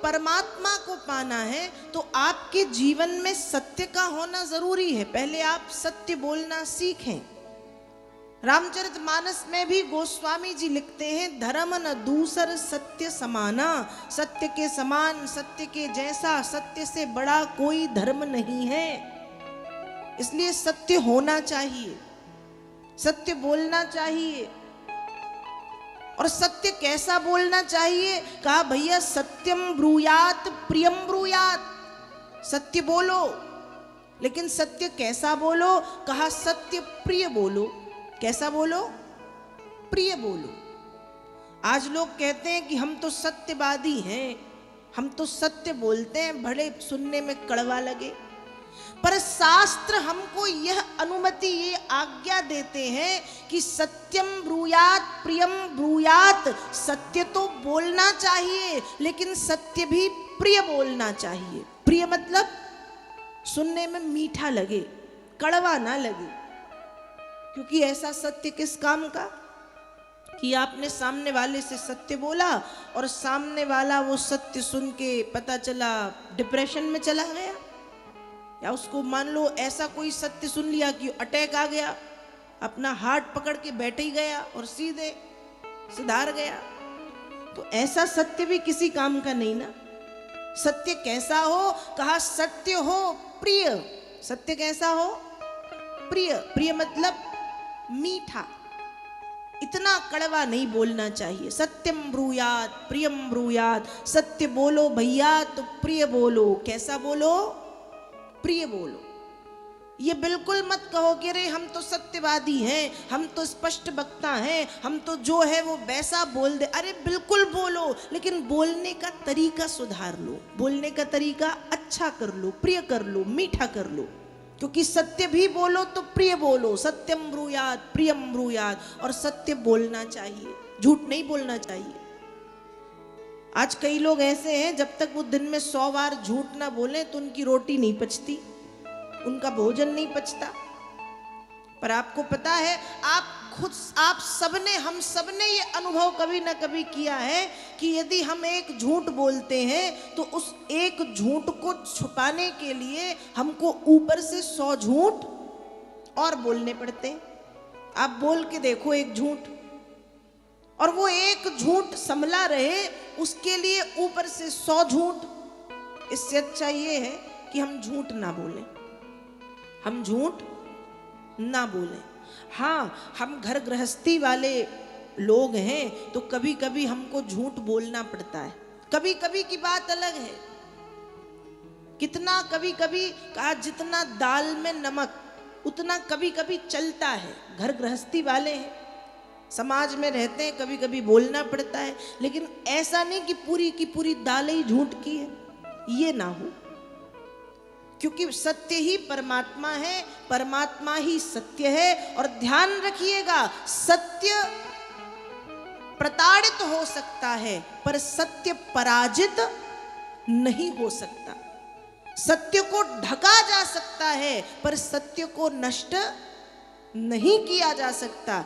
परमात्मा को पाना है तो आपके जीवन में सत्य का होना जरूरी है। पहले आप सत्य बोलना सीखें। रामचरितमानस में भी गोस्वामी जी लिखते हैं, धर्म न दूसर सत्य समाना। सत्य के समान, सत्य के जैसा, सत्य से बड़ा कोई धर्म नहीं है। इसलिए सत्य होना चाहिए, सत्य बोलना चाहिए। और सत्य कैसा बोलना चाहिए? कहा भैया सत्यम ब्रूयात प्रियम ब्रूयात। सत्य बोलो, लेकिन सत्य कैसा बोलो? कहा सत्य प्रिय बोलो। कैसा बोलो? प्रिय बोलो। आज लोग कहते हैं कि हम तो सत्यवादी हैं, हम तो सत्य बोलते हैं, भले सुनने में कड़वा लगे, पर शास्त्र हमको यह अनुमति, ये आज्ञा देते हैं कि सत्यम ब्रूयात प्रियम ब्रूयात। सत्य तो बोलना चाहिए, लेकिन सत्य भी प्रिय बोलना चाहिए। प्रिय मतलब सुनने में मीठा लगे, कड़वा ना लगे। क्योंकि ऐसा सत्य किस काम का कि आपने सामने वाले से सत्य बोला और सामने वाला वो सत्य सुन के पता चला डिप्रेशन में चला गया, या उसको मान लो ऐसा कोई सत्य सुन लिया कि अटैक आ गया, अपना हार्ट पकड़ के बैठ ही गया और सीधे सुधार गया। तो ऐसा सत्य भी किसी काम का नहीं ना। सत्य कैसा हो? कहा सत्य हो प्रिय। सत्य कैसा हो? प्रिय। प्रिय मतलब मीठा, इतना कड़वा नहीं बोलना चाहिए। सत्यम ब्रूयात प्रियम ब्रूयात। सत्य बोलो भैया तो प्रिय बोलो। कैसा बोलो? प्रिय बोलो। ये बिल्कुल मत कहो कि अरे हम तो सत्यवादी हैं, हम तो स्पष्ट वक्ता हैं, हम तो जो है वो वैसा बोल दे। अरे बिल्कुल बोलो, लेकिन बोलने का तरीका सुधार लो, बोलने का तरीका अच्छा कर लो, प्रिय कर लो, मीठा कर लो। क्योंकि सत्य भी बोलो तो प्रिय बोलो। सत्यम ब्रूयात प्रियम ब्रूयात। और सत्य बोलना चाहिए, झूठ नहीं बोलना चाहिए। आज कई लोग ऐसे हैं, जब तक वो दिन में 100 बार झूठ ना बोले तो उनकी रोटी नहीं पचती, उनका भोजन नहीं पचता। पर आपको पता है, आप सबने, हम सबने ये अनुभव कभी ना कभी किया है कि यदि हम एक झूठ बोलते हैं तो उस एक झूठ को छुपाने के लिए हमको ऊपर से 100 झूठ और बोलने पड़ते हैं। आप बोल के देखो एक झूठ, और वो एक झूठ संभला रहे, उसके लिए ऊपर से 100 झूठ। इससे अच्छा ये है कि हम झूठ ना बोलें, हम झूठ ना बोलें। हाँ, हम घर गृहस्थी वाले लोग हैं तो कभी कभी हमको झूठ बोलना पड़ता है। कभी कभी की बात अलग है। कितना कभी कभी कहा, जितना दाल में नमक उतना कभी कभी चलता है। घर गृहस्थी वाले हैं, समाज में रहते हैं, कभी कभी बोलना पड़ता है। लेकिन ऐसा नहीं कि पूरी की पूरी दाल ही झूठ की है, ये ना हो। क्योंकि सत्य ही परमात्मा है, परमात्मा ही सत्य है। और ध्यान रखिएगा, सत्य प्रताड़ित हो सकता है पर सत्य पराजित नहीं हो सकता। सत्य को ढका जा सकता है पर सत्य को नष्ट नहीं किया जा सकता।